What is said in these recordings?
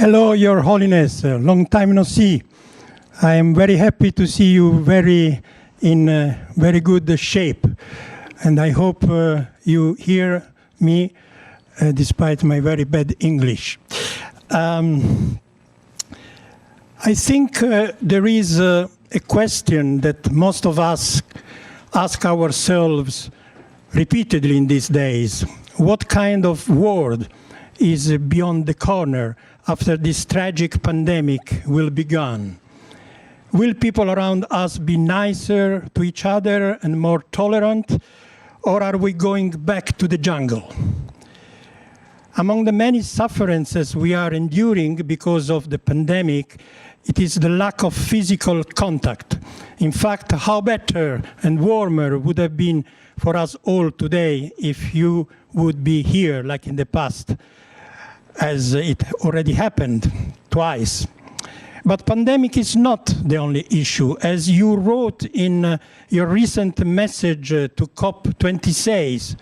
Hello, Your Holiness. Long time no see. I am very happy to see you in very good shape. And I hope you hear me despite my very bad English. I think there is a question that most of us ask ourselves repeatedly in these days. What kind of world is beyond the corner after this tragic pandemic will be gone? Will people around us be nicer to each other and more tolerant, or are we going back to the jungle? Among the many sufferances we are enduring because of the pandemic, it is the lack of physical contact. In fact, how better and warmer would have been for us all today if you would be here like in the past, as it already happened twice. But pandemic is not the only issue. As you wrote in your recent message to COP26,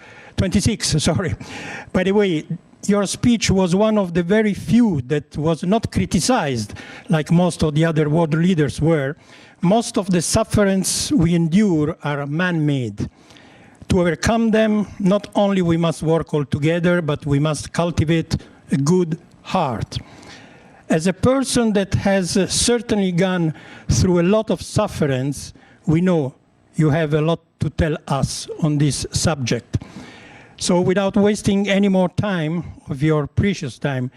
by the way, your speech was one of the very few that was not criticized like most of the other world leaders were. Most of the sufferings we endure are man-made. To overcome them, not only we must work all together, but we must cultivate a good heart. As a person that has certainly gone through a lot of sufferings, we know you have a lot to tell us on this subject. So without wasting any more time of your precious time,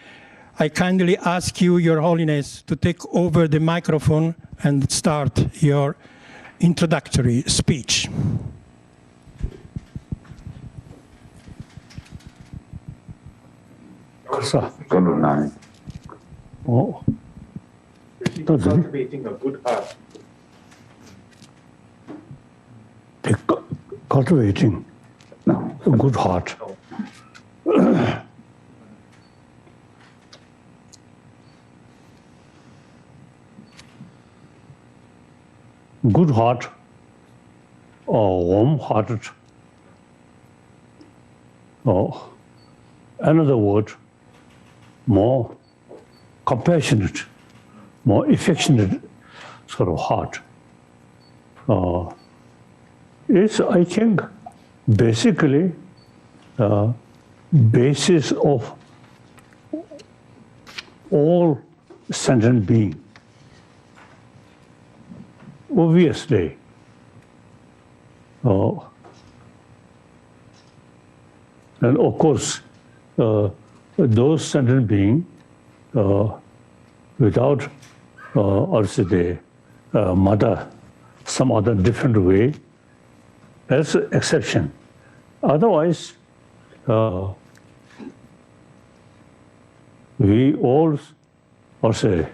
I kindly ask you, Your Holiness, to take over the microphone and start your introductory speech. Oh, cultivating a good heart. Cultivating a good heart. Good heart or warm-hearted. Or another word, more compassionate, more affectionate sort of heart. It's, I think, basically basis of all sentient being. Obviously, and of course, those sentient beings without the mother, some other different way, as an exception. Otherwise, we all also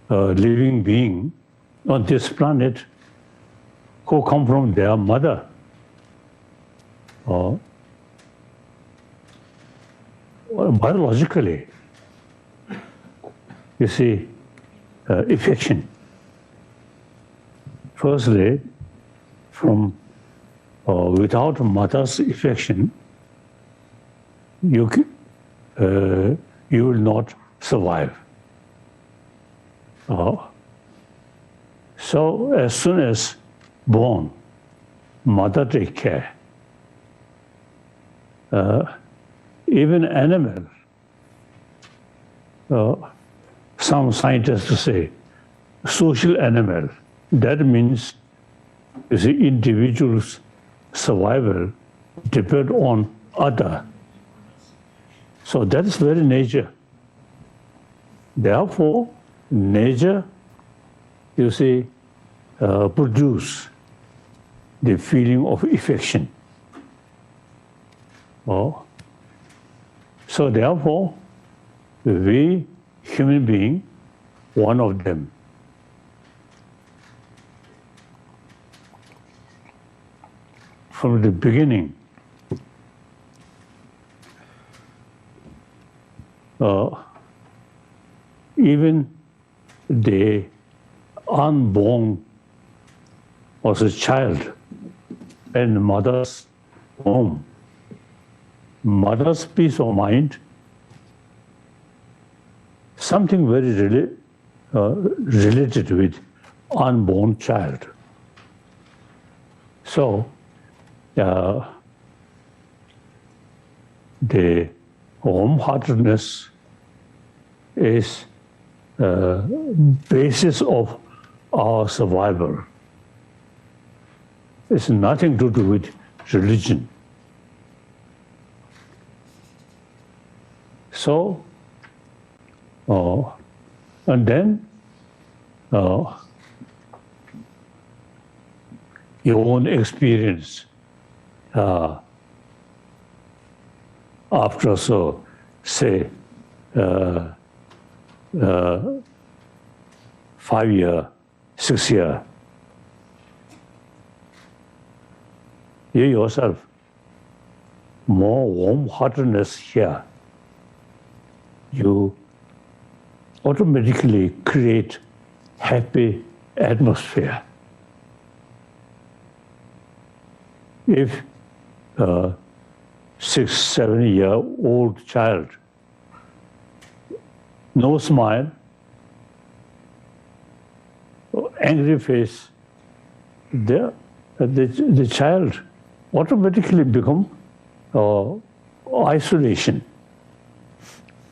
living being on this planet who come from their mother. Biologically, you see, affection. Firstly, from without mother's affection, you will not survive. So as soon as born, mother take care. Even animal, some scientists say, social animal. That means the individual's survival depends on other. So that is very nature. Therefore, nature, you see, produce the feeling of affection. So therefore, we human being, one of them. From the beginning, even the unborn was a child in mother's womb. Mother's peace of mind something very related with unborn child. So the warm-heartedness is basis of our survival. It's nothing to do with religion. So, and then your own experience after, so say 5 year, 6 year, you yourself more warm-heartedness here. You automatically create happy atmosphere. If 6, 7 year old child, no smile, angry face, the child automatically become isolation.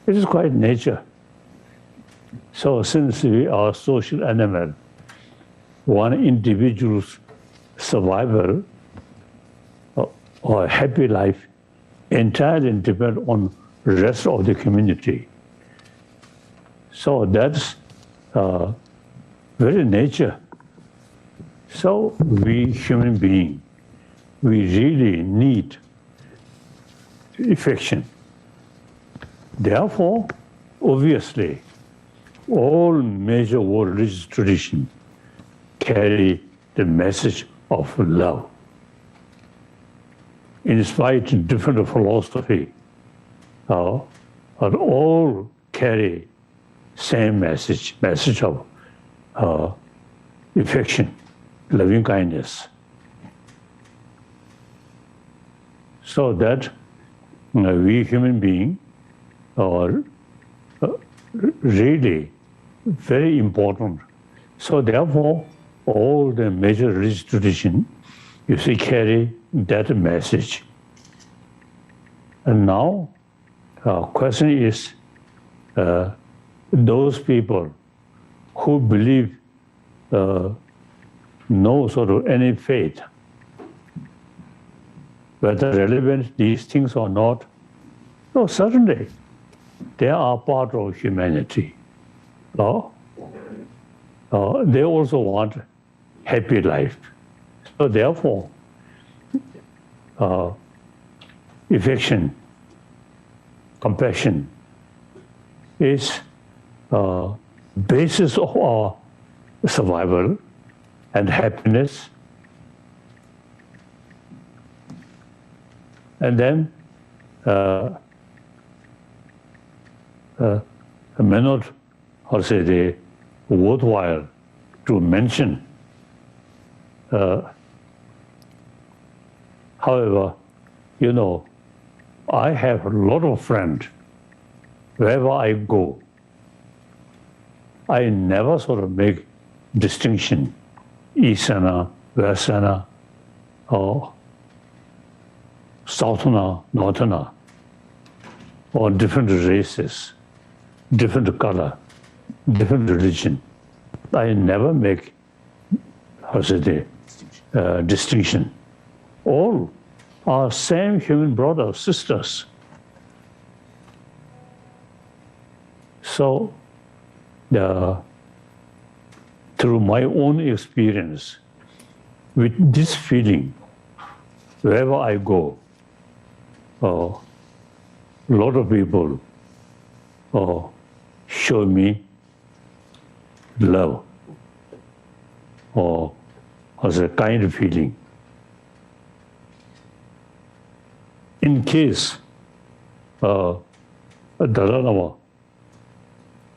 It is quite nature. So since we are social animal, one individual's survival or happy life entirely depend on the rest of the community. So that's very nature. So we human beings, we really need affection. Therefore, obviously, all major world religious traditions carry the message of love. In spite of different philosophy, but all carry same message of affection, loving kindness. So that we human beings are really very important. So therefore, all the major religious traditions, you see, carry that message. And now, question is, those people who believe no sort of any faith, whether relevant these things or not, no, certainly they are part of humanity. They also want happy life. So therefore, affection, compassion is basis of our survival and happiness. And then may not, how to say, the worthwhile to mention. However, you know, I have a lot of friends. Wherever I go, I never sort of make distinction, Easterner, Westerner, or Southerner, Northerner, or different races, different color, different religion. I never make, how to say, distinction. All are same human brothers, sisters. So, through my own experience, with this feeling, wherever I go, a lot of people show me love or as a kind of feeling. In case Dalai Lama,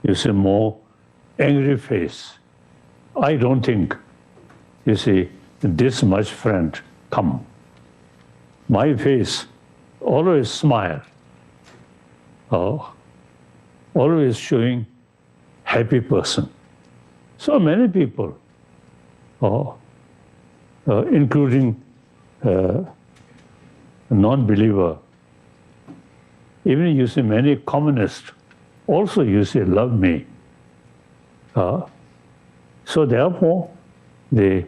you see, more angry face, I don't think, you see, this much friend come. My face always smile, always showing happy person. So many people, including non-believer, even you see many communists also you say love me. So therefore, the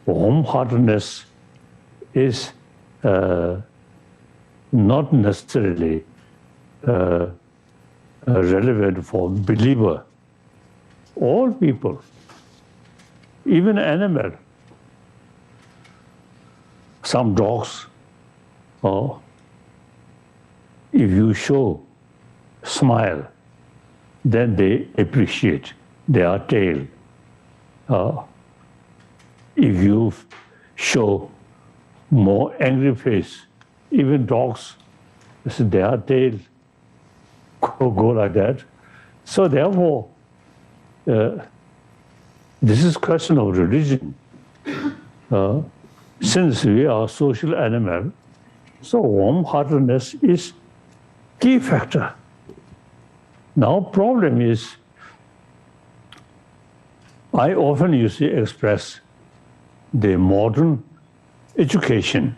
warm-heartedness is not necessarily relevant for believer. All people, even animal, some dogs, if you show smile, then they appreciate their tail. If you show more angry face, even dogs, their tail go like that. So therefore, this is question of religion. Since we are social animal, so warm-heartedness is key factor. Now problem is, I often express the modern education,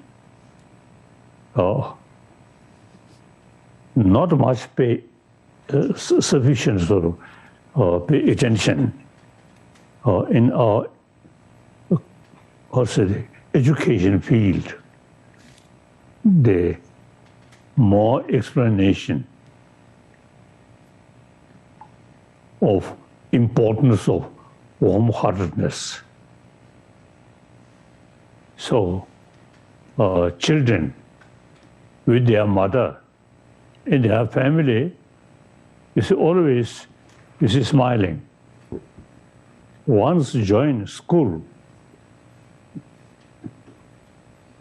not much pay sufficient sort of pay attention in our also the education field. The more explanation of importance of warm-heartedness. So children with their mother in their family, always smiling. Once join school,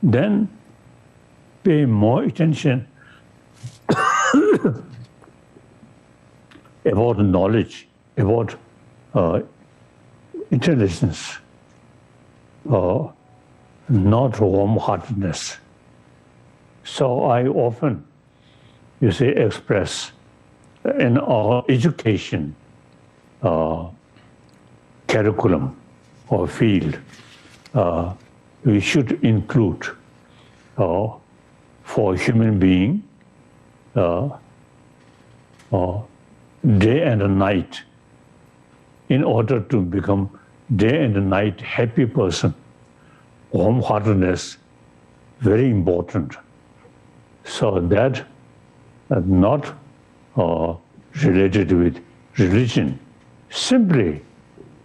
then pay more attention about knowledge, about intelligence, not warm-heartedness. So I often, express in our education curriculum or field, we should include for human being day and night, in order to become day and night happy person. Warm-heartedness, very important. So that not related with religion, simply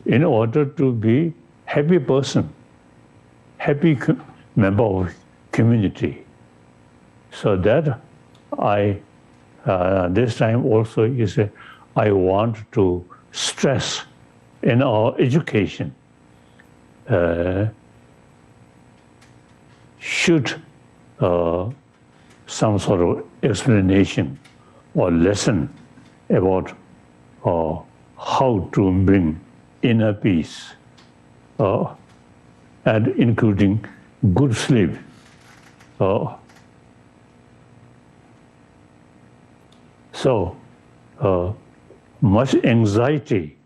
in order to be happy person, happy member of community. So that I, this time also I want to stress in our education, should some sort of explanation or lesson about how to bring inner peace, and including good sleep. So much anxiety,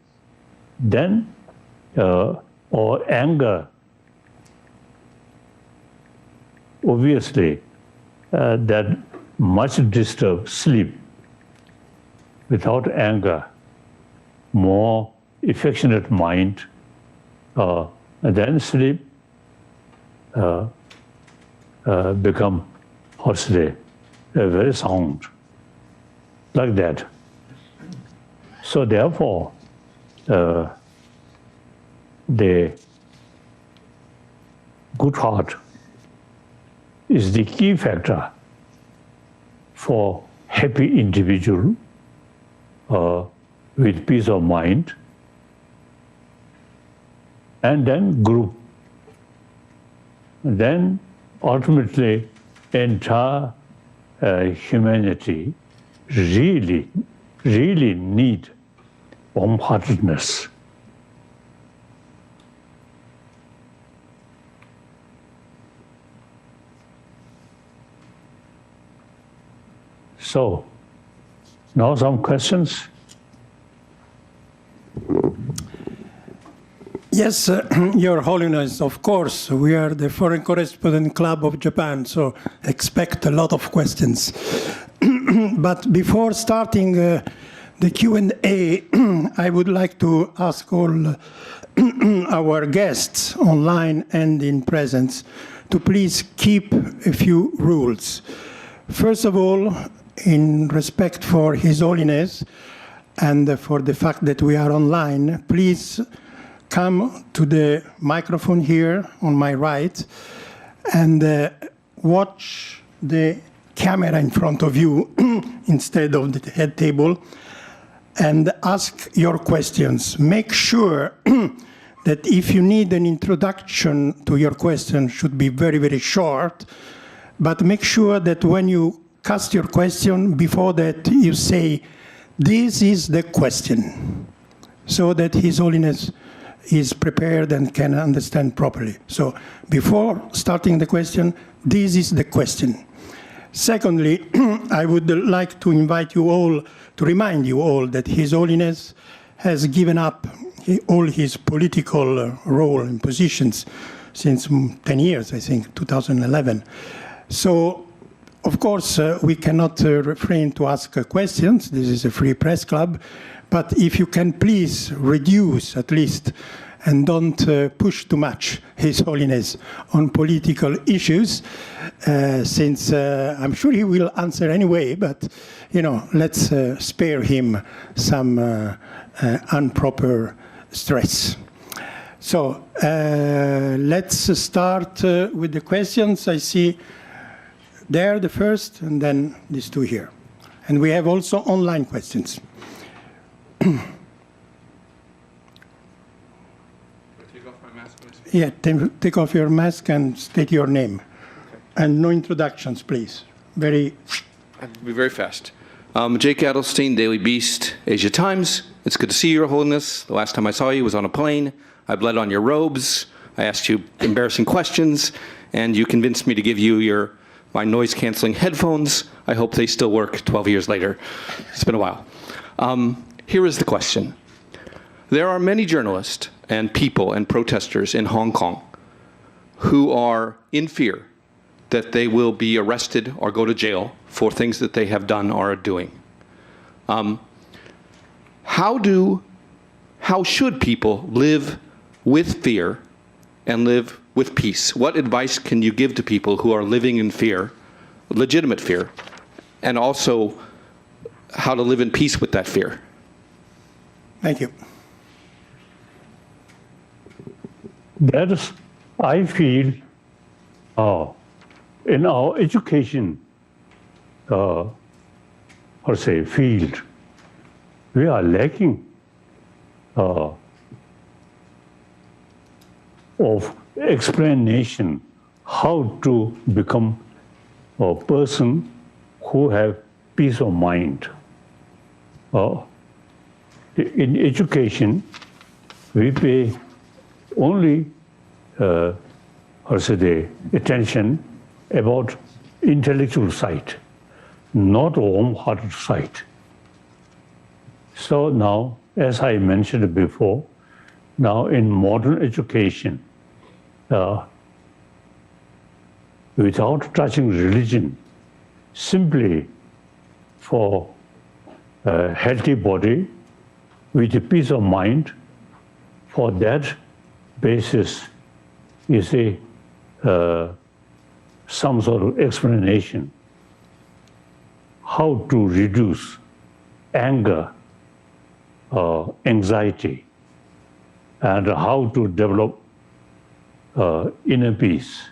then or anger, obviously that much disturb sleep. Without anger, more affectionate mind, and then sleep become, very sound, like that. So therefore, the good heart is the key factor for happy individual with peace of mind, and then group, and then ultimately entire humanity really need warm-heartedness. So, now some questions. Yes, Your Holiness, of course, we are the Foreign Correspondent Club of Japan, so expect a lot of questions. But before starting the Q&A, I would like to ask all our guests online and in presence to please keep a few rules. First of all, in respect for His Holiness and for the fact that we are online, please come to the microphone here on my right and watch the camera in front of you instead of the head table and ask your questions. Make sure that if you need an introduction to your question, should be very, very short, but make sure that when you cast your question, before that you say, this is the question, so that His Holiness is prepared and can understand properly. So before starting the question, this is the question. Secondly, I would like to invite you all, to remind you all that His Holiness has given up all his political role and positions since 10 years, I think, 2011. So, of course, we cannot refrain to ask questions. This is a free press club. But if you can please reduce at least and don't push too much His Holiness on political issues, since I'm sure he will answer anyway, but, you know, let's spare him some improper stress. So let's start with the questions. I see there the first, and then these two here. And we have also online questions. Take off my mask, please. Yeah, take off your mask and state your name. Okay. And no introductions, please. I'll be very fast. Jake Adelstein, Daily Beast, Asia Times. It's good to see you, Your Holiness. The last time I saw you was on a plane. I bled on your robes. I asked you embarrassing questions, and you convinced me to give you my noise-canceling headphones. I hope they still work 12 years later. It's been a while. Here is the question. There are many journalists and people and protesters in Hong Kong who are in fear that they will be arrested or go to jail for things that they have done or are doing. How should people live with fear and live with peace? What advice can you give to people who are living in fear, legitimate fear, and also how to live in peace with that fear? Thank you. That is, I feel, in our education, field, we are lacking of explanation how to become a person who have peace of mind. In education, we pay only attention about intellectual side, not warm-hearted side. So now, as I mentioned before, now in modern education, without touching religion, simply for a healthy body with a peace of mind, for that basis, you see, some sort of explanation how to reduce anger, anxiety, and how to develop inner peace.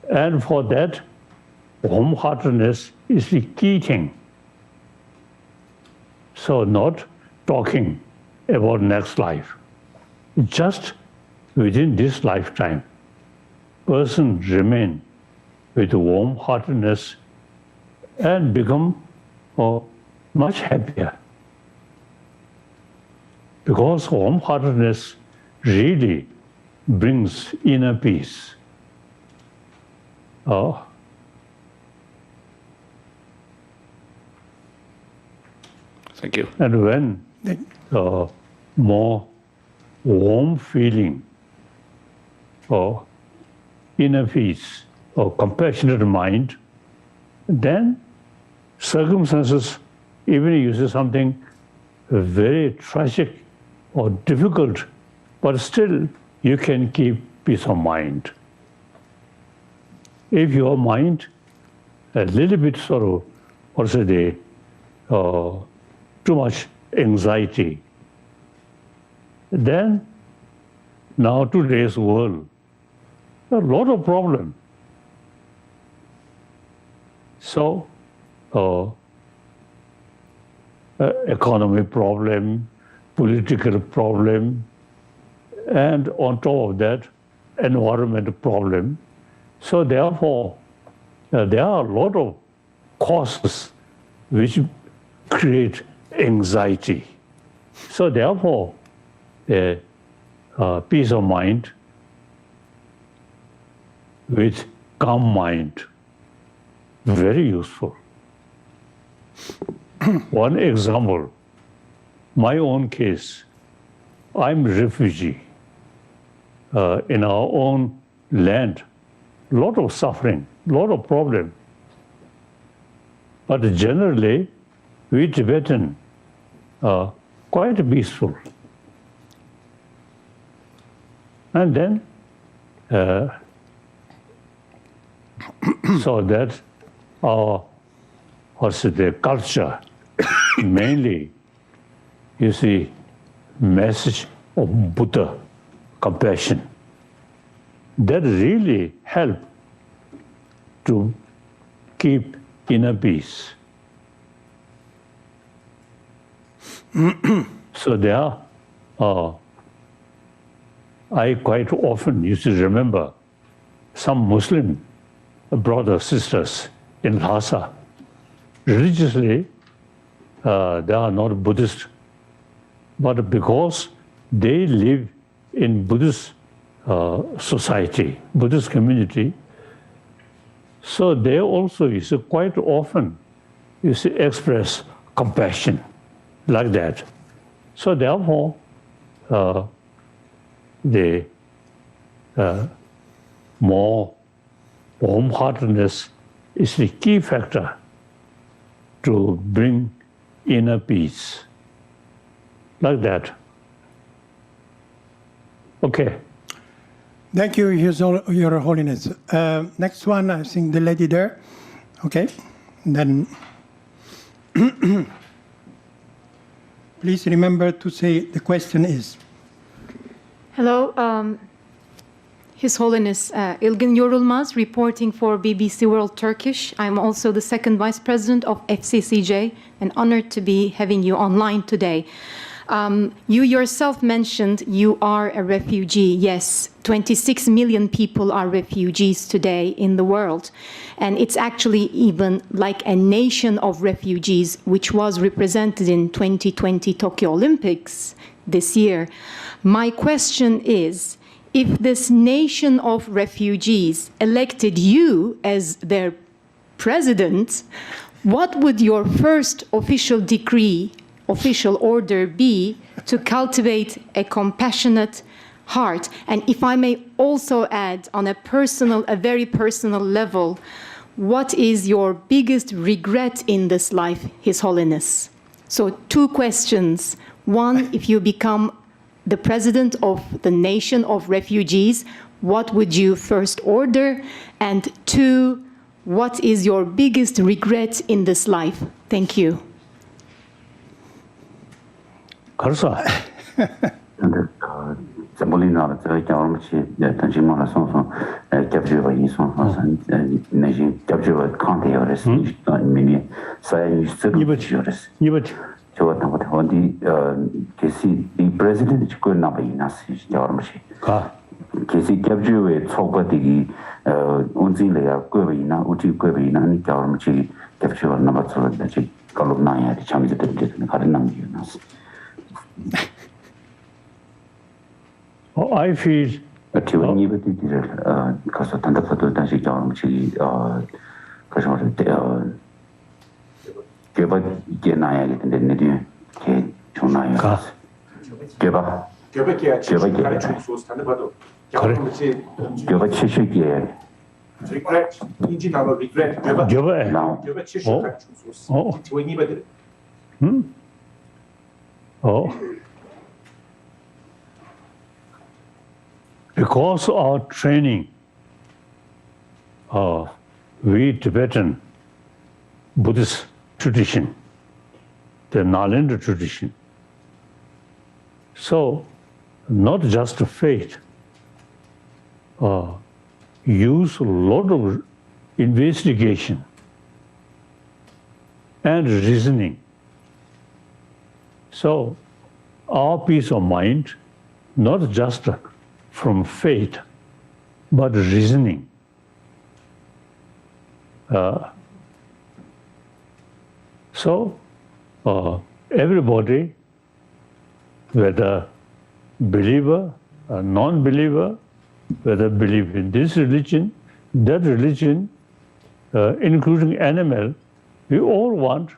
And for that, warm-heartedness is the key thing. So not talking about next life. Just within this lifetime, person remain with warm-heartedness and become much happier. Because warm-heartedness really brings inner peace. Thank you. And when more warm feeling or inner peace or compassionate mind, then circumstances, even if you say something very tragic or difficult, but still you can keep peace of mind. If your mind a little bit sort of, also too much anxiety, then now today's world, a lot of problems. So, economic problem, political problem, and on top of that, environmental problem. So therefore, there are a lot of causes which create anxiety. So therefore, peace of mind with calm mind, very useful. One example, my own case, I'm a refugee in our own land, lot of suffering, lot of problem. But generally, we Tibetan are quite peaceful. And then, so that our, the culture, mainly, you see, message of Buddha, compassion, that really help to keep inner peace. So there are, I quite often used to remember some Muslim brothers, sisters in Lhasa. Religiously, they are not Buddhist, but because they live in Buddhist society, Buddhist community, so they also, you see, quite often, you see, express compassion like that. So therefore, the more warm-heartedness is the key factor to bring inner peace, like that. Okay. Thank you, Your Holiness. Next one, I think the lady there. Okay. Then please remember to say the question is. Hello, His Holiness Ilgin Yorulmaz, reporting for BBC World Turkish. I'm also the second Vice President of FCCJ and honored to be having you online today. You yourself mentioned you are a refugee. Yes, 26 million people are refugees today in the world. And it's actually even like a nation of refugees, which was represented in 2020 Tokyo Olympics this year. My question is, if this nation of refugees elected you as their president, what would your first official decree, official order be to cultivate a compassionate heart? And if I may also add on a very personal level, what is your biggest regret in this life, His Holiness? So 2 questions. One, if you become the president of the nation of refugees, what would you first order? And 2, what is your biggest regret in this life? Thank you. Karsa. the president could not be nasi jarmshi. Kesi capture chopati unzile kuina uti kuina ni jarmchi capture number so that she column ya the champion the cardinal nas. I feel that you need to because of the photo that she jarmchi because Geba Genaya and the Nidia, Chunaya. Geba. 900개 regret 인지 나로 regret Because of our training, we Tibetan Buddhist tradition, the Nalanda tradition. So, not just faith, use a lot of investigation and reasoning. So, our peace of mind, not just from faith, but reasoning. Everybody, whether believer or non-believer, whether believe in this religion, that religion, including animal, we all want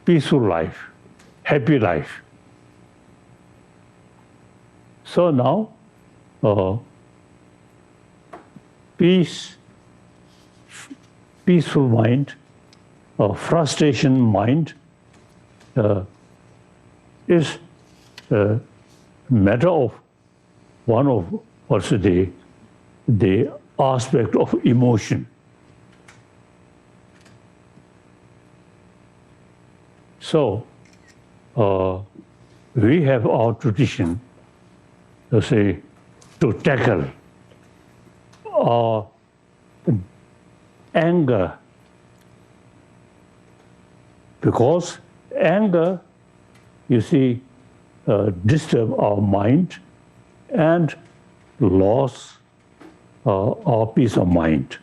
peaceful life, happy life. So now, peaceful mind, frustration mind is a matter of one of also the aspect of emotion. So we have our tradition, let's say, to tackle our anger, because anger, you see, disturb our mind and loss our peace of mind.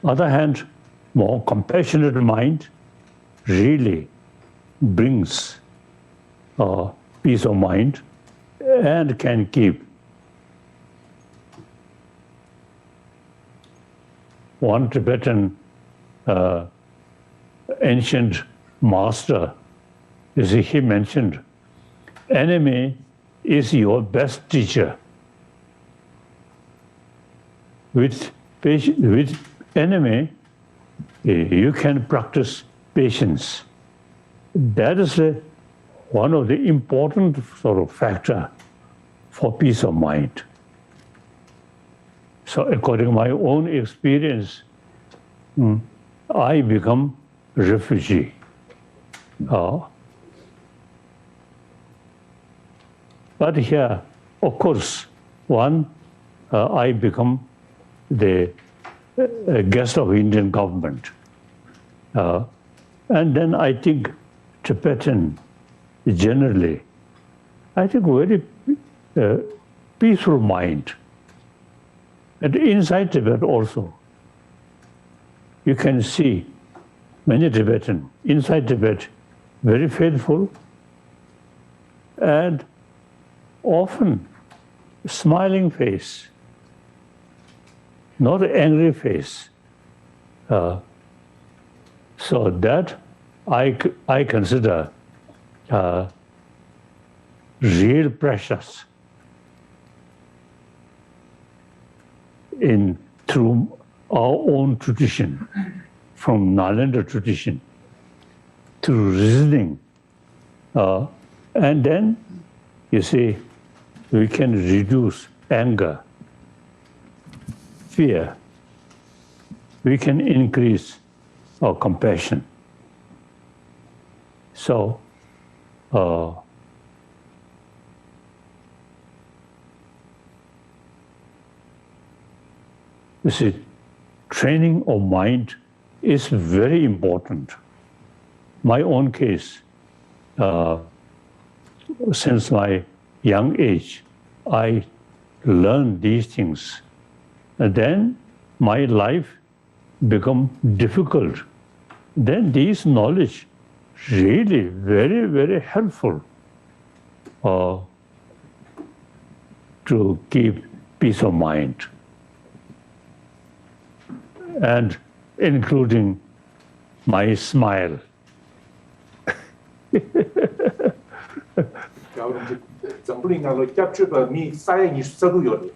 On the other hand, more compassionate mind really brings peace of mind and can keep. One Tibetan ancient master, you see, he mentioned, enemy is your best teacher. With enemy, you can practice patience. That is one of the important sort of factor for peace of mind. So according to my own experience, I become refugee. But here, of course, I become the guest of Indian government. And then I think Tibetan generally, I think very peaceful mind. And inside Tibet also, you can see many Tibetan inside Tibet, very faithful and often smiling face, not angry face. So that I consider real precious through our own tradition, from Nalanda tradition, through reasoning. And then, you see, we can reduce anger, fear. We can increase our compassion. So, you see, training of mind is very important. My own case, since my young age, I learned these things. And then my life become difficult. Then these knowledge really very, very helpful to keep peace of mind. And including my smile. 겨울은 정부링가로 capture 미 사회 뉴스도 요리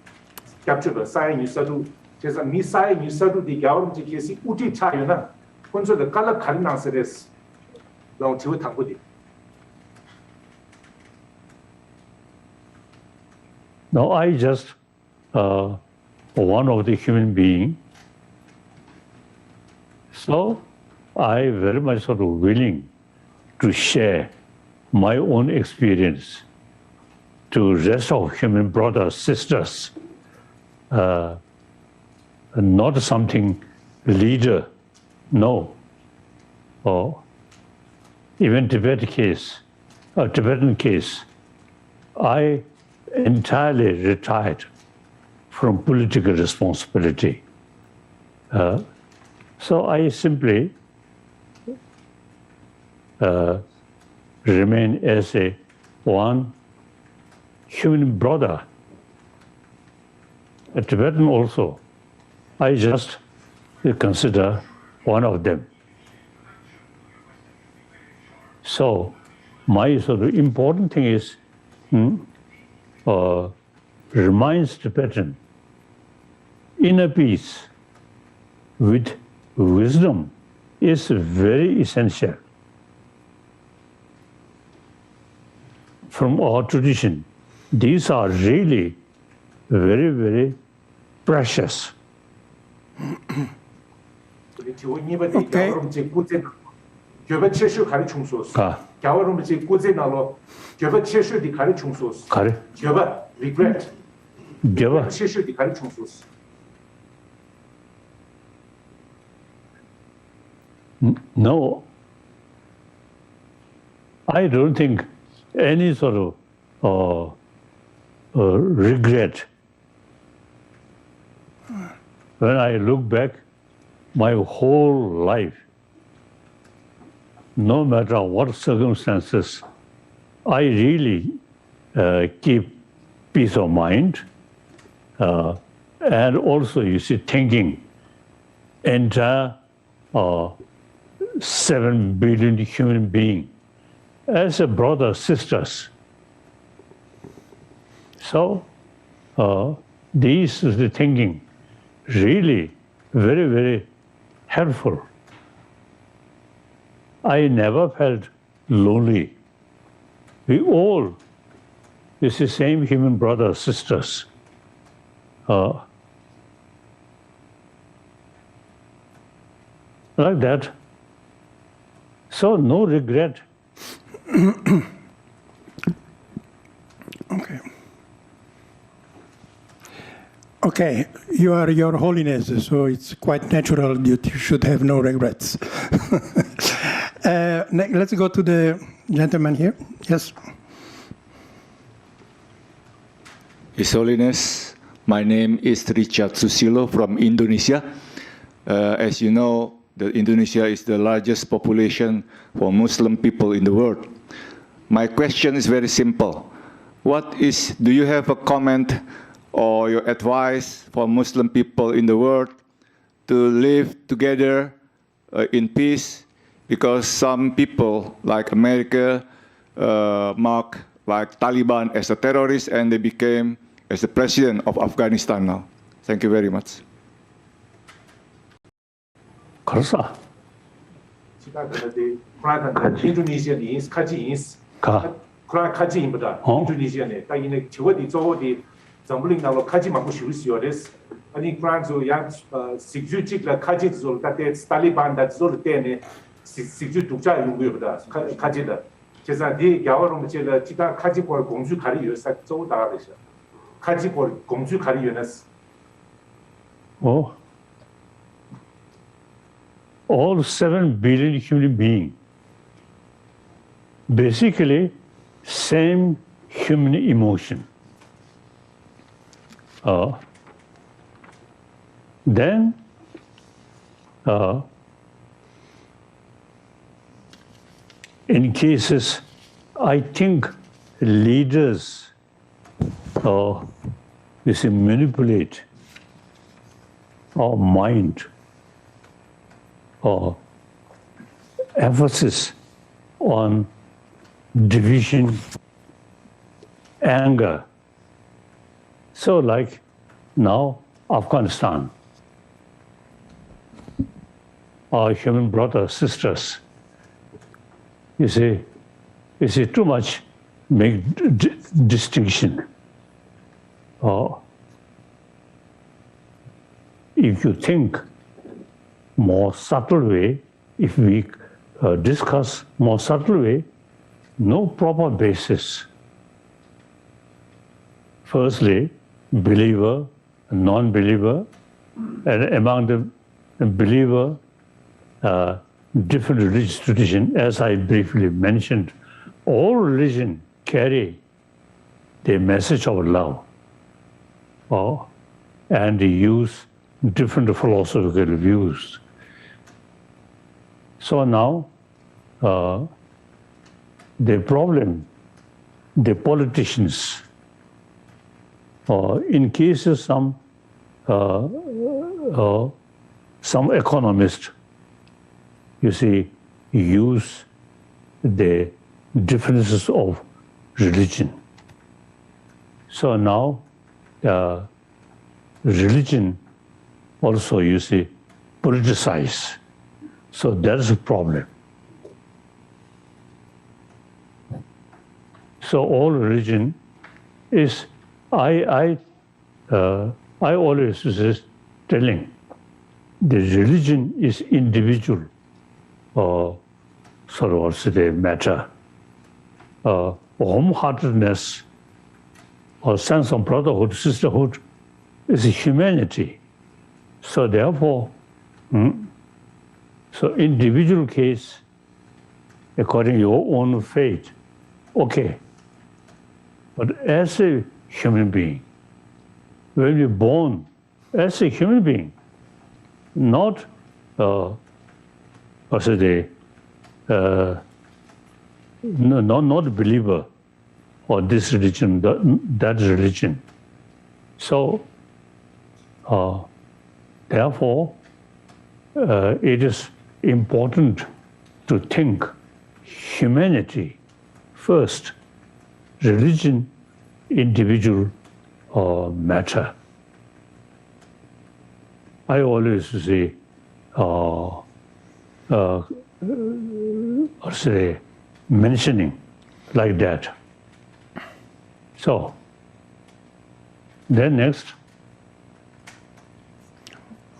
capture 사회 뉴스도 그래서 미 사회 뉴스도 디 겨울은 지기시 우티 차이나 혼자도 깔라 가능성스레스 너무 지워 당고디 No, I just one of the human being. So I very much sort of willing to share my own experience to rest of human brothers, sisters. Not something leader, no. Or even Tibetan case, I entirely retired from political responsibility. So I simply remain as one human brother. A Tibetan also, I just consider one of them. So my sort of important thing is reminds Tibetan inner peace with wisdom is very essential. From our tradition, these are really very, very precious. Okay. regret. No, I don't think any sort of regret. When I look back, my whole life, no matter what circumstances, I really keep peace of mind, and also, you see, thinking entire 7 billion human beings as a brother, sisters. So these is the thinking really very, very helpful. I never felt lonely. We all is the same human brothers, sisters. Like that. So no regret. Okay. Okay, you are Your Holiness, so it's quite natural that you should have no regrets. Let's go to the gentleman here. Yes. His Holiness, my name is Richard Susilo from Indonesia. As you know, Indonesia is the largest population for Muslim people in the world. My question is very simple. Do you have a comment or your advice for Muslim people in the world to live together in peace? Because some people, like America, mark like Taliban as a terrorist, and they became as the president of Afghanistan now. Thank you very much. 그렇사. 인도네시아니 카지인스. 그런 카지인보다 인도네시아네 따이네 저거디 저거디 정부링나로 카지 막고 쉬우시오레스. 아니 프랑스 양 식주직라 카지 줄 때에 탈리반다 줄 때네 식주 독자 용구보다 카지다. 그래서 네 야와로 제가 기타 카지볼 공주 가리 요사 조 나가듯이. 카지볼 공주 가리 요나스. All 7 billion human beings, basically same human emotion. Then in cases, I think leaders manipulate our mind or emphasis on division anger. So like now, Afghanistan, our human brothers, sisters, you see too much make distinction. If you think more subtle way, if we discuss more subtle way, no proper basis. Firstly, believer, non-believer, and among the believer, different religious tradition, as I briefly mentioned, all religion carry the message of love, and use different philosophical views. So now, the problem, the politicians, in cases some economists, you see, use the differences of religion. So now, religion also, you see, politicize. So that's a problem. So all religion is, I always is telling, the religion is individual, sort of also the matter. Warm-heartedness or sense of brotherhood, sisterhood is humanity. So therefore, so individual case, according to your own faith, okay. But as a human being, when you're born as a human being, not not a believer or this religion, that religion. So therefore, it is important to think humanity first, religion, individual matter. I always say, mentioning like that. So, then next.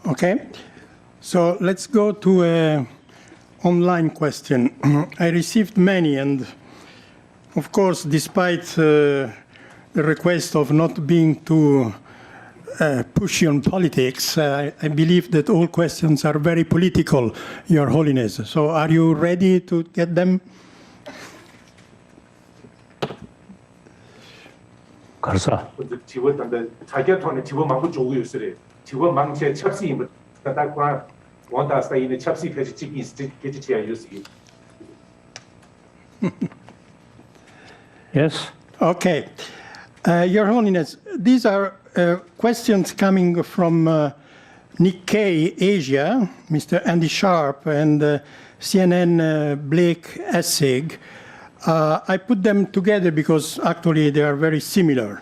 Okay, so let's go to an online question. I received many, and of course, despite the request of not being too pushy on politics, I believe that all questions are very political, Your Holiness. So are you ready to get them? Karsa. Yes. Okay. Your Holiness, these are questions coming from Nikkei Asia, Mr. Andy Sharp, and CNN Blake Essig. I put them together because actually they are very similar.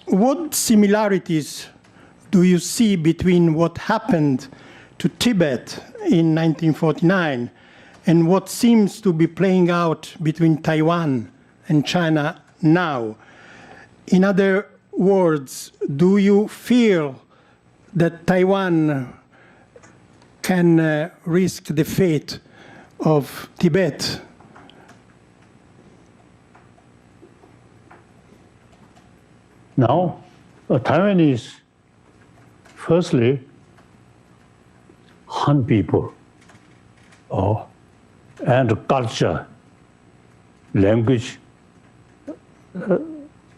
What similarities do you see between what happened to Tibet in 1949 and what seems to be playing out between Taiwan and China now? In other words, do you feel that Taiwan can risk the fate of Tibet? Now, Taiwan is firstly Han people, and culture, language,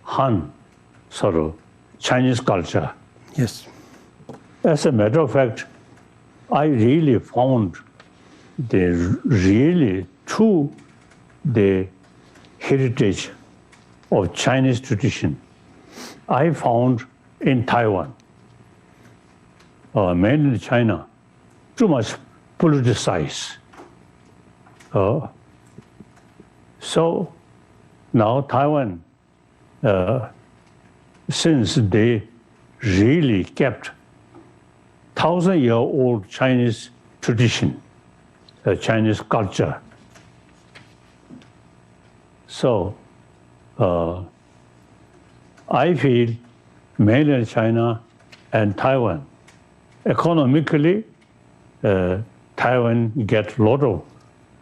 Han, sort of Chinese culture. Yes. As a matter of fact, I really found the really true the heritage of Chinese tradition. I found in Taiwan, mainly China, too much politicized. So now Taiwan, since they really kept 1,000-year-old Chinese tradition, Chinese culture. So I feel mainland China and Taiwan, economically, Taiwan gets a lot of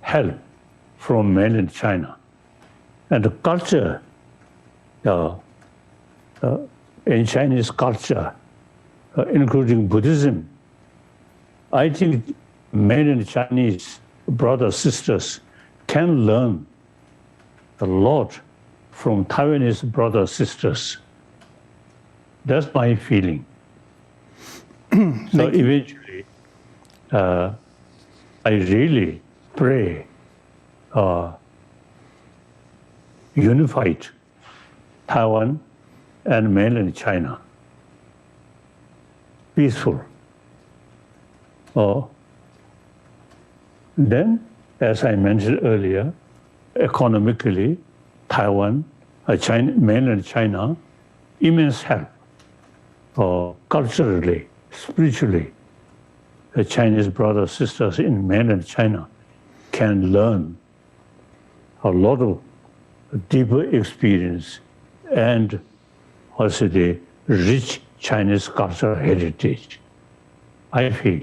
help from mainland China. And the culture, in Chinese culture, including Buddhism, I think mainland Chinese brothers, sisters can learn a lot from Taiwanese brothers, sisters. That's my feeling. So eventually, I really pray unified Taiwan and mainland China, peaceful. Then, as I mentioned earlier, economically, Taiwan, mainland China, immense help. Culturally, spiritually, the Chinese brothers, sisters in mainland China can learn a lot of deeper experience and also the rich Chinese cultural heritage, I feel.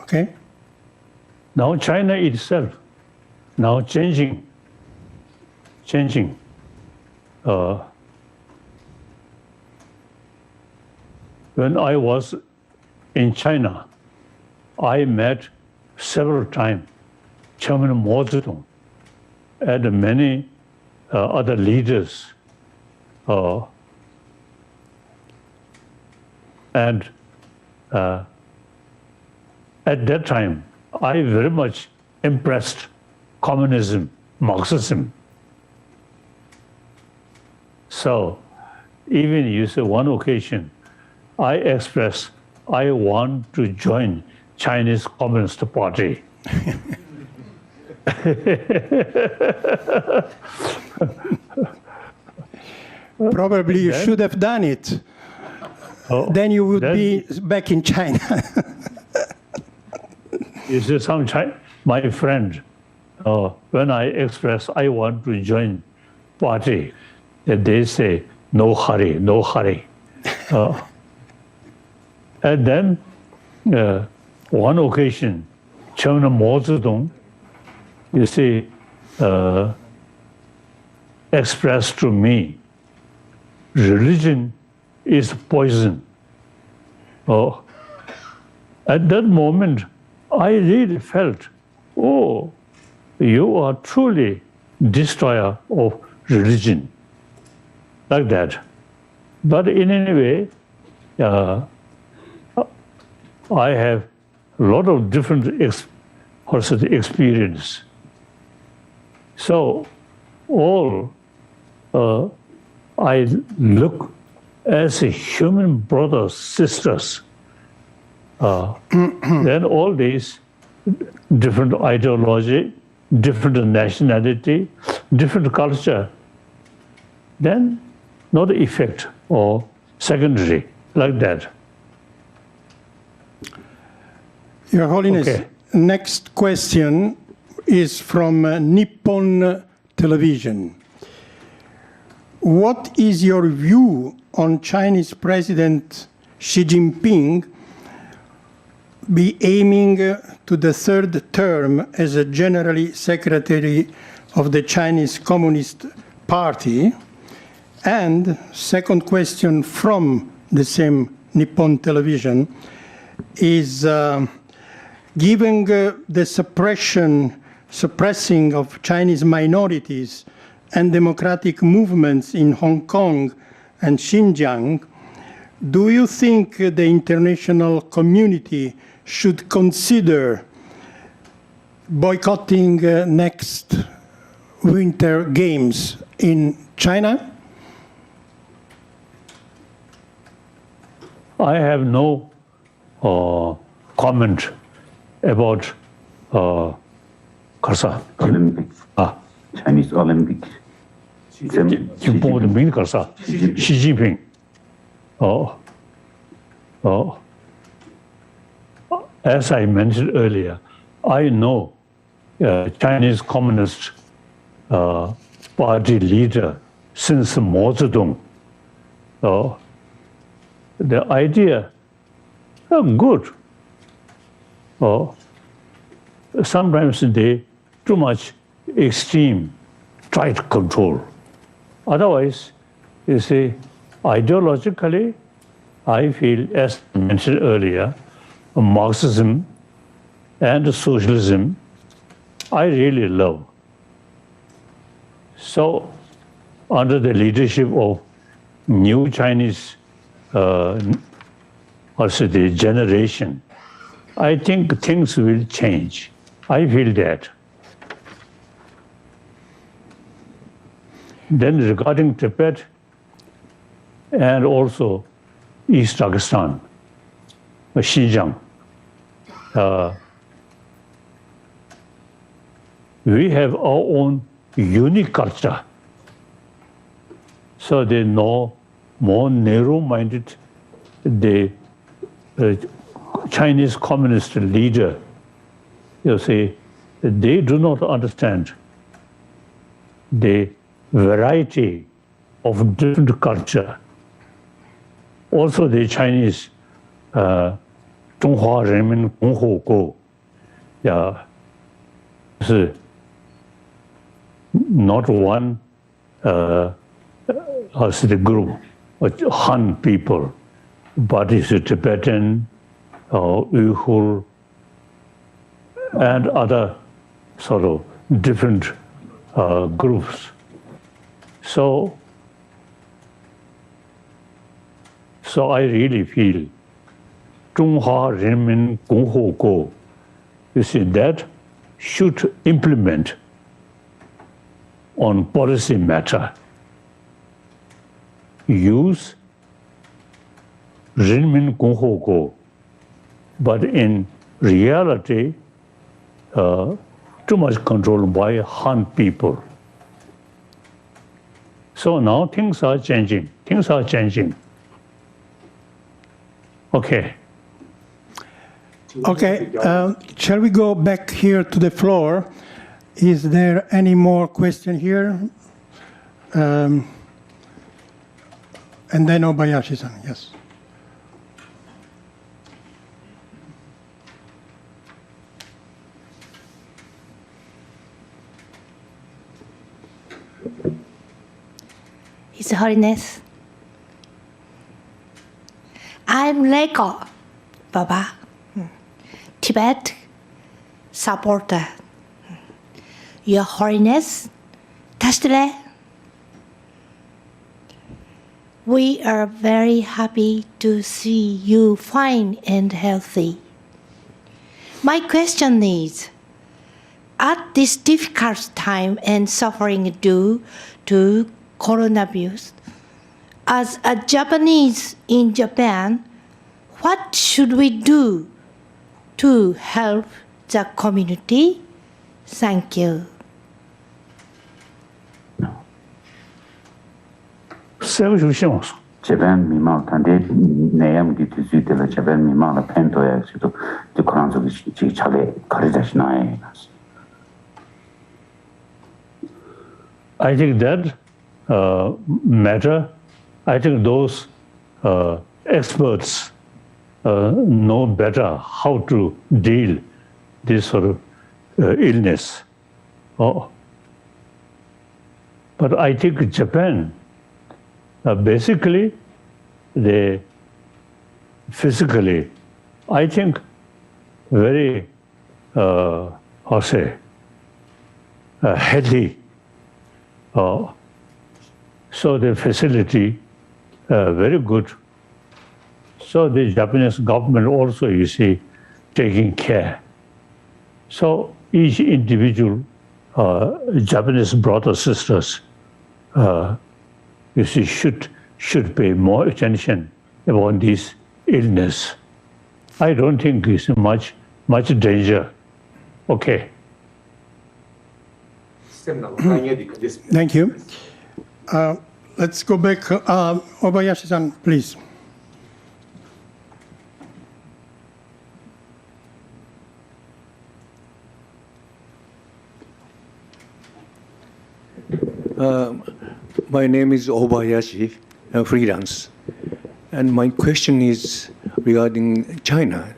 Okay. Now China itself, now changing. When I was in China, I met several times Chairman Mao Zedong and many other leaders. And at that time, I very much impressed communism, Marxism. So even you say one occasion, I expressed I want to join Chinese Communist Party. Probably you should have done it. Then you would be back in China. You see, my friend, when I express I want to join party, they say, no hurry, no hurry. And then one occasion, Chairman Mao Zedong, you see, expressed to me, religion is poison. At that moment, I really felt, oh, you are truly destroyer of religion, like that. But in any way, I have a lot of different experience. So all I look as a human brothers, sisters. Then all these different ideology, different nationality, different culture, then not effect or secondary, like that. Your Holiness, Okay. Next question is from Nippon Television. What is your view on Chinese President Xi Jinping be aiming to the third term as a General Secretary of the Chinese Communist Party? And second question from the same Nippon Television is, given the suppressing of Chinese minorities and democratic movements in Hong Kong and Xinjiang, do you think the international community should consider boycotting next Winter Games in China? I have no comment about Karsa. Olympics. Chinese Olympics. Xi Jinping. As I mentioned earlier, I know Chinese Communist Party leader since Mao Zedong. The idea, good. Sometimes they too much extreme, tight control. Otherwise, you see, ideologically, I feel, as mentioned earlier, Marxism and socialism, I really love. So, under the leadership of new Chinese also the generation, I think things will change. I feel that. Then regarding Tibet and also East Pakistan, Xinjiang, we have our own unique culture. So they know more narrow-minded, the Chinese communist leader, you see, they do not understand the variety of different culture. Also the Chinese 中华人民共和国 是 not one as the group Han people, but it's a Tibetan, Uyghur, and other sort of different groups. So I really feel 中华人民共和国, you see, that should implement on policy matter. Use 人民共和国, but in reality, too much control by Han people. So now things are changing. Things are changing. Okay. Okay, shall we go back here to the floor? Is there any more question here? And then Obayashi-san, yes. His Holiness, I'm Lego, Baba, Tibet supporter. Your Holiness, Tashle, we are very happy to see you fine and healthy. My question is, at this difficult time and suffering due to coronavirus, as a Japanese in Japan, what should we do to help the community? Thank you. Japan 미망 단대 내용이 뒤지들 Japan 미망의 팬도에서도 그 그런 쪽이 차례 가르자시나요? I think that matter. I think those experts know better how to deal this sort of illness. But I think Japan, basically, they physically, I think, very, how say, healthy. So the facility, very good. So the Japanese government also, you see, taking care. So each individual Japanese brothers, sisters, you see, should pay more attention about this illness. I don't think it's much danger. Okay. Thank you. Let's go back. Obayashi-san, please. My name is Obayashi, freelance. And my question is regarding China,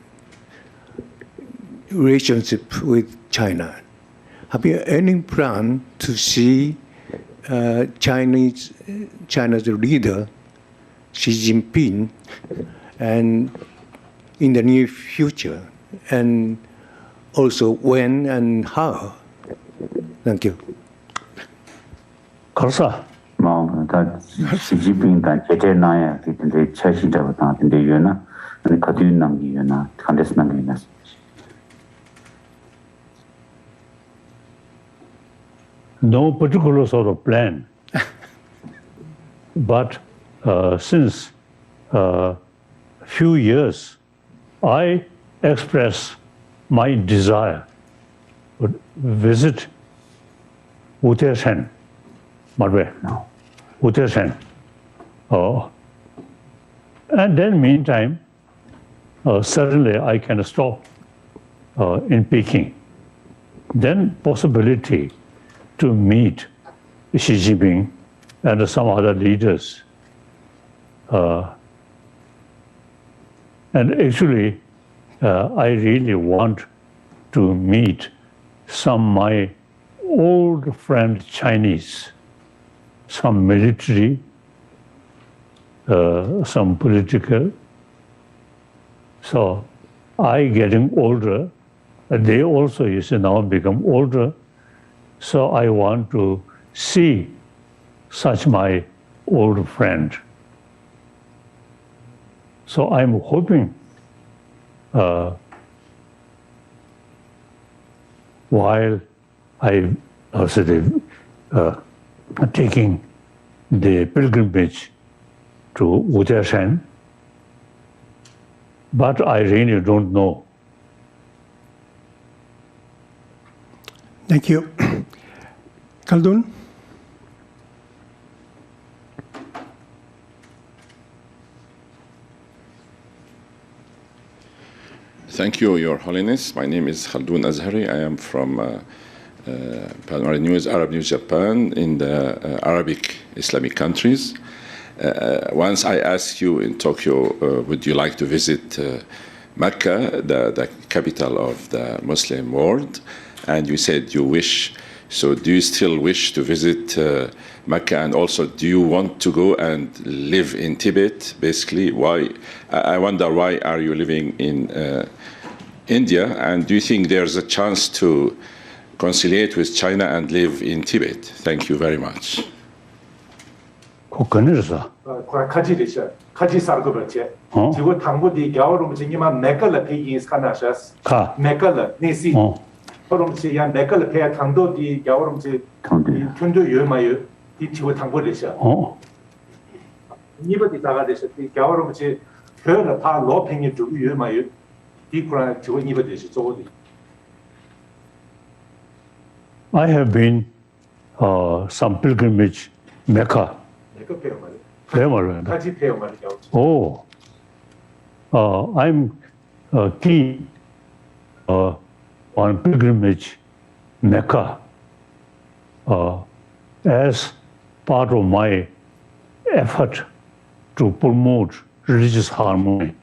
relationship with China. Have you any plan to see China's leader, Xi Jinping, and in the near future? And also when and how? Thank you. Karsa. 다 시진핑 단 제재나야 근데 차시자부터 근데 유나 아니 가디운 남기유나 간데스 남기나 No particular sort of plan. But since few years, I express my desire to visit Uttarakhand. Uttarakhand. And then meantime, certainly I can stop in Peking. Then possibility to meet Xi Jinping and some other leaders. And actually, I really want to meet some my old friend Chinese, some military, some political. So I getting older, they also now become older. So I want to see such my old friend. So I'm hoping while I also taking the pilgrimage to Uttarakhand, but I really don't know. Thank you. Khaldun? Thank you, Your Holiness. My name is Khaldun Azhari. I am from Panorama News, Arab News Japan, in the Arabic Islamic countries. Once I asked you in Tokyo, would you like to visit Mecca, the capital of the Muslim world? And you said you wish. So do you still wish to visit Mecca? And also, do you want to go and live in Tibet? Basically, why? I wonder why are you living in India? And do you think there's a chance to conciliate with China and live in Tibet? Thank you very much. 지금 당부디 겨울은 지금만 맥걸을 페이긴 스카나셔스. 맥걸을 네시. 그럼지 야 맥걸을 페야 당도디 겨울은 지 tundu 요마요. 이 지금 당부리셔. 이버디 다가데서 이 겨울은 지 별을 파 로핑이 좀 요마요. 이 그런 지금 이버디시 저거디. I have been some pilgrimage Mecca. Oh, I'm keen on pilgrimage Mecca as part of my effort to promote religious harmony.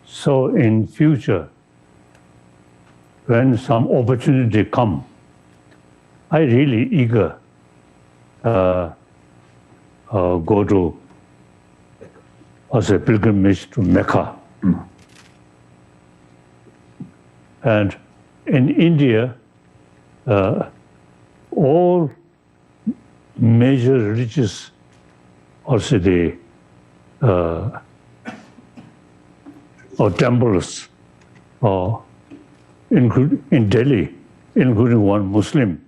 So in future, when some opportunity come, I really eager go to as a pilgrimage to Mecca. And in India, all major religious also the or temples in Delhi, including one Muslim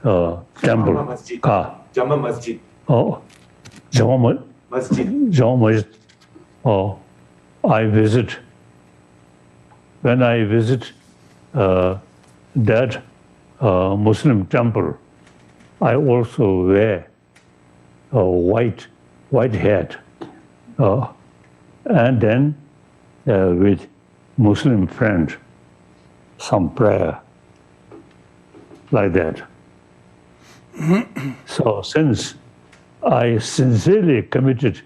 temple. Jama Masjid. Oh, Jama Masjid. Oh, when I visit that Muslim temple, I also wear a white hat, and then with Muslim friend, some prayer like that. So since I sincerely committed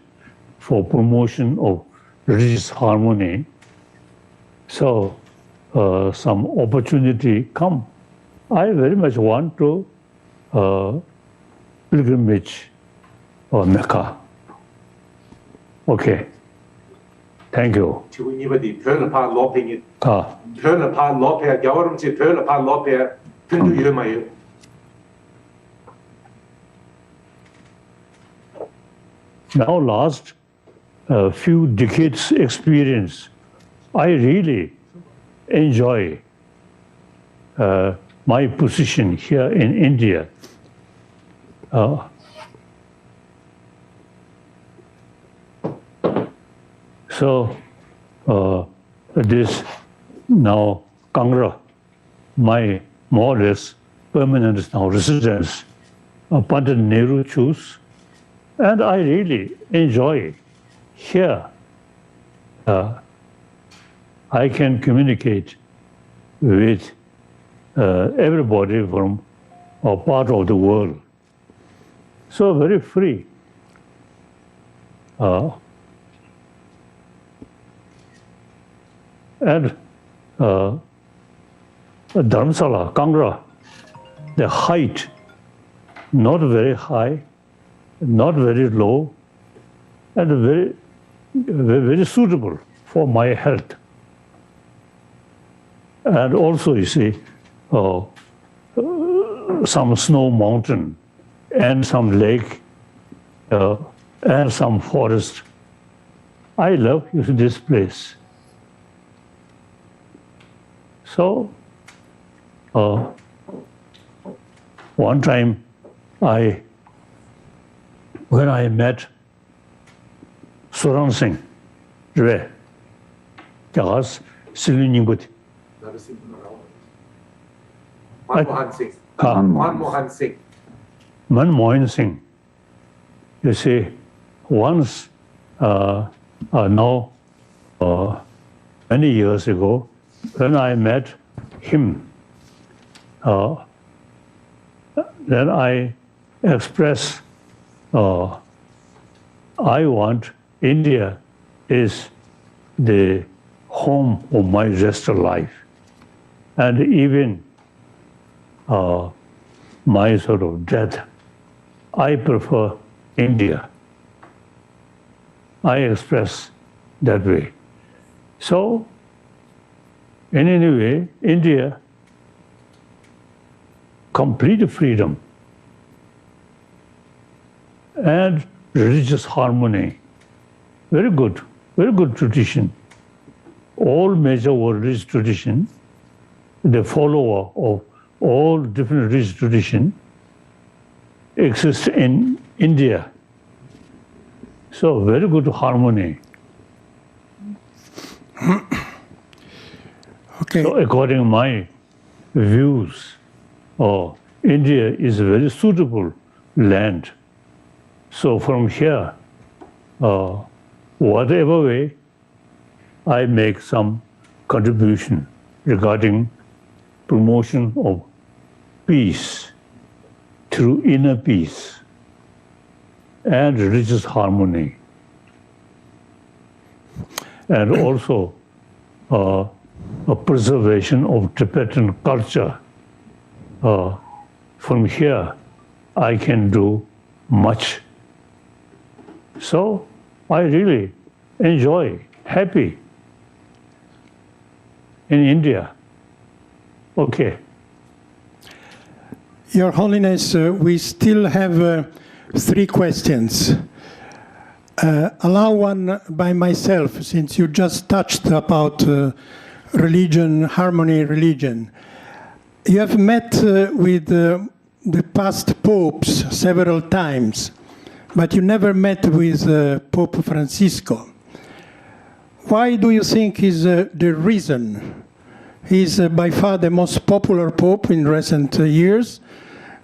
for promotion of religious harmony, so some opportunity come. I very much want to pilgrimage or Mecca. Okay. Thank you. Now, last few decades experience, I really enjoy my position here in India. So this now Kangra, my more or less permanent now residence, Pandit Nehru choose, and I really enjoy here. I can communicate with everybody from a part of the world. So very free. And Dharamsala, Kangra, the height, not very high, not very low, and very suitable for my health. And also, you see, some snow mountain, and some lake, and some forest. I love this place. So, one time, when I met Suran Singh, Manmohan Singh. You see, once now, many years ago, when I met him, then I expressed, I want India is the home of my rest of life. And even my sort of death, I prefer India. I express that way. So, in any way, India, complete freedom and religious harmony, very good tradition. All major religious tradition, the follower of all different religious tradition exists in India. So very good harmony. Okay. So according to my views, India is a very suitable land. So from here, whatever way, I make some contribution regarding promotion of peace through inner peace and religious harmony. And also a preservation of Tibetan culture. From here, I can do much. So I really enjoy, happy in India. Okay. Your Holiness, we still have 3 questions. Allow one by myself, since you just touched about religion, harmony religion. You have met with the past popes several times, but you never met with Pope Francisco. Why do you think is the reason? He's by far the most popular pope in recent years,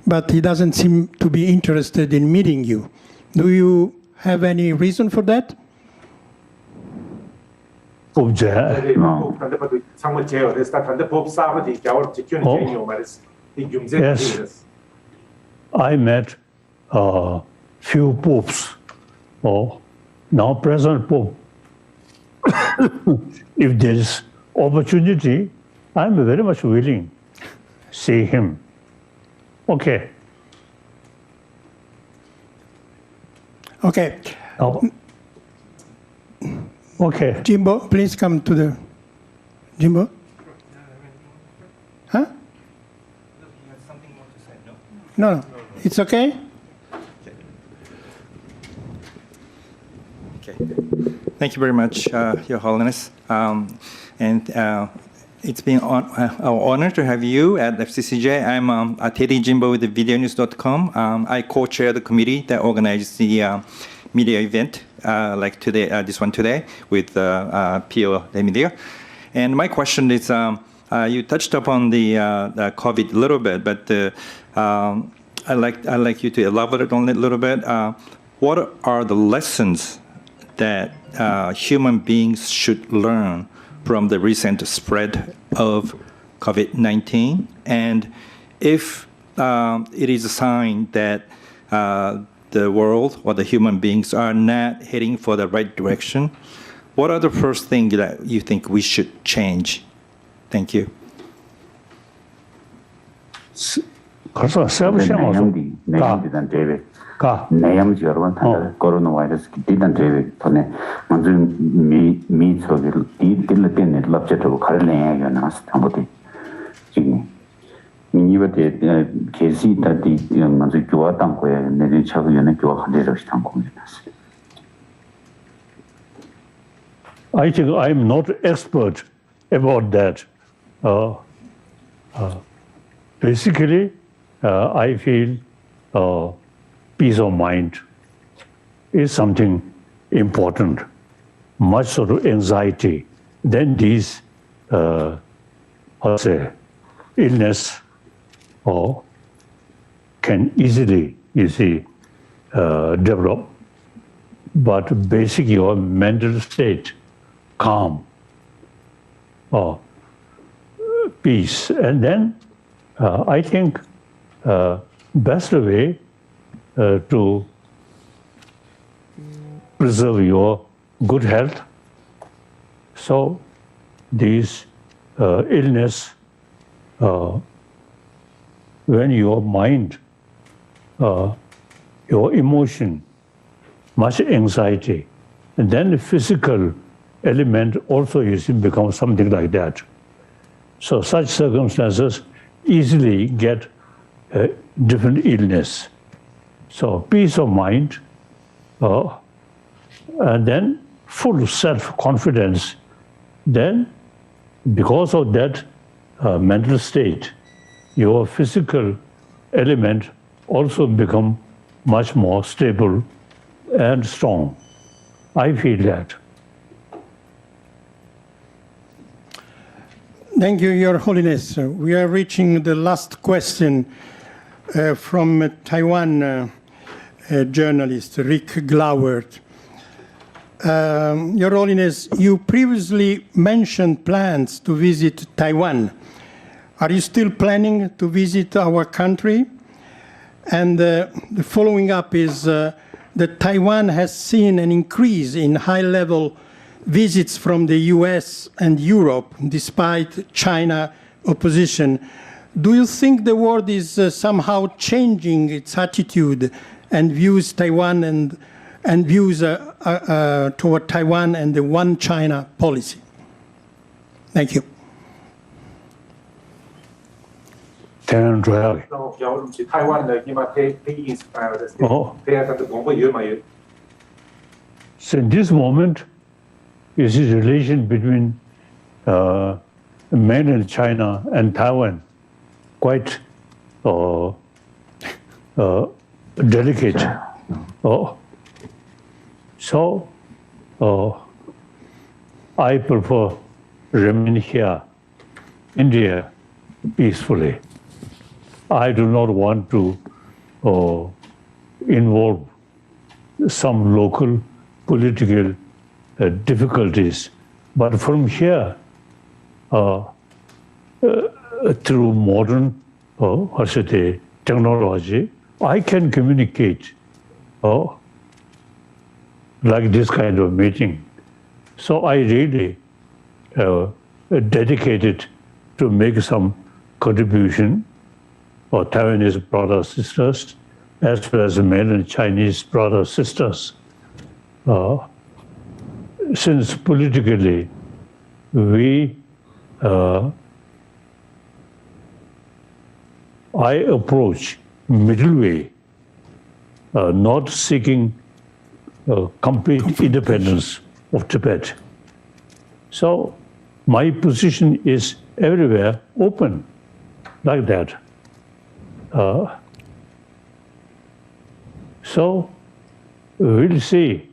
but he doesn't seem to be interested in meeting you. Do you have any reason for that? Yes, I met few popes, now present pope. If there is opportunity, I'm very much willing to see him. Okay. Okay. Okay. Jimbo, please come to the... Jimbo? Huh? No, it's okay? Okay. Thank you very much, Your Holiness. It's been our honor to have you at FCCJ. I'm Teddy Jimbo with the videonews.com. I co-chair the committee that organizes the media event like today, this one today, with Pio de Media. And my question is, you touched upon the COVID a little bit, but I'd like you to elaborate on it a little bit. What are the lessons that human beings should learn from the recent spread of COVID-19? And if it is a sign that the world or the human beings are not heading for the right direction, what are the first things that you think we should change? Thank you. 내염 여러분 다 코로나 바이러스 기단 제외 돈에 먼저 미 속에 딜레텐 럽체도 가르네야 나스 담보디 지금 이거에 계시 다디 먼저 교화 땅고에 내리 차고 연에 교화 한대로 시탄 공부했어. I think I'm not expert about that. Basically, I feel peace of mind is something important, much sort of anxiety. Then these, illness can easily, develop. But basic your mental state, calm, peace, and then I think best way to preserve your good health. So these illness, when your mind, your emotion, much anxiety, and then the physical element also becomes something like that. So such circumstances easily get different illness. So peace of mind, and then full self-confidence. Then, because of that mental state, your physical element also become much more stable and strong. I feel that. Thank you, Your Holiness. We are reaching the last question from Taiwan journalist Rick Glauert. Your Holiness, you previously mentioned plans to visit Taiwan. Are you still planning to visit our country? And the following up is that Taiwan has seen an increase in high-level visits from the US and Europe, despite China opposition. Do you think the world is somehow changing its attitude and views Taiwan and views toward Taiwan and the One China policy? Thank you. So in this moment, you see the relation between mainland China and Taiwan quite delicate. So I prefer remain here, India, peacefully. I do not want to involve some local political difficulties. But from here, through modern technology, I can communicate like this kind of meeting. So I really dedicated to make some contribution for Taiwanese brothers sisters, as well as mainland Chinese brothers sisters. Since politically we I approach middle way, not seeking complete independence of Tibet. So my position is everywhere open, like that. So we'll see.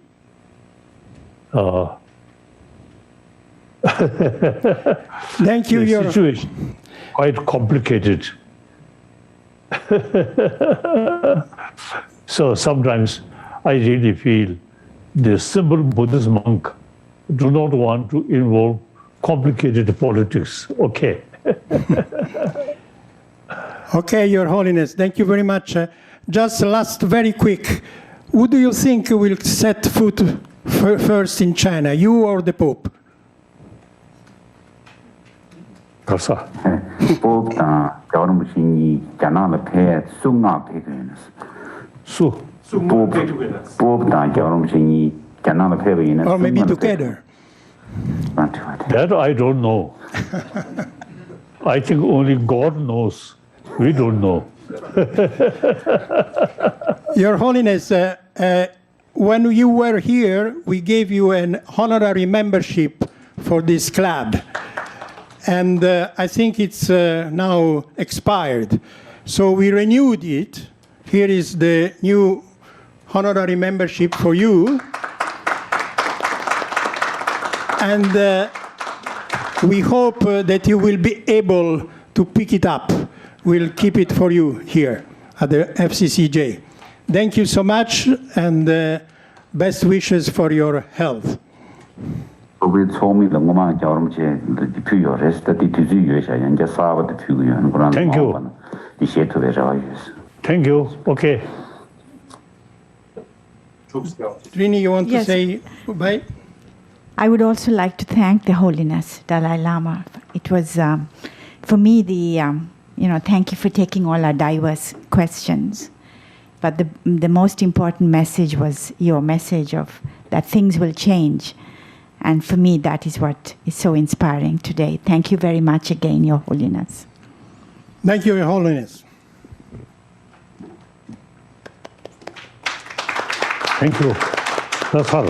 Thank you. The situation quite complicated. So sometimes I really feel the simple Buddhist monk do not want to involve complicated politics. Okay. Okay, Your Holiness, thank you very much. Just last, very quick, who do you think will set foot first in China, you or the Pope? Karsa. Pope 여러분이 자나를 폐 숭아 폐기는스. Su. Pope 여러분이 자나를 폐기는. Or maybe together. That I don't know. I think only God knows. We don't know. Your Holiness, when you were here, we gave you an honorary membership for this club. And I think it's now expired. So we renewed it. Here is the new honorary membership for you. And we hope that you will be able to pick it up. We'll keep it for you here at the FCCJ. Thank you so much, and best wishes for your health. 우리 처음에 너무만 여러분이 필요해서 뒤주의해서 사업도 필요한 그런 Thank you. Thank you. Okay. Trini, you want to Yes. say goodbye? I would also like to thank the Holiness Dalai Lama. It was, for me, thank you for taking all our diverse questions. But the most important message was your message of that things will change. And for me, that is what is so inspiring today. Thank you very much again, Your Holiness. Thank you, Your Holiness. Thank you. That's all.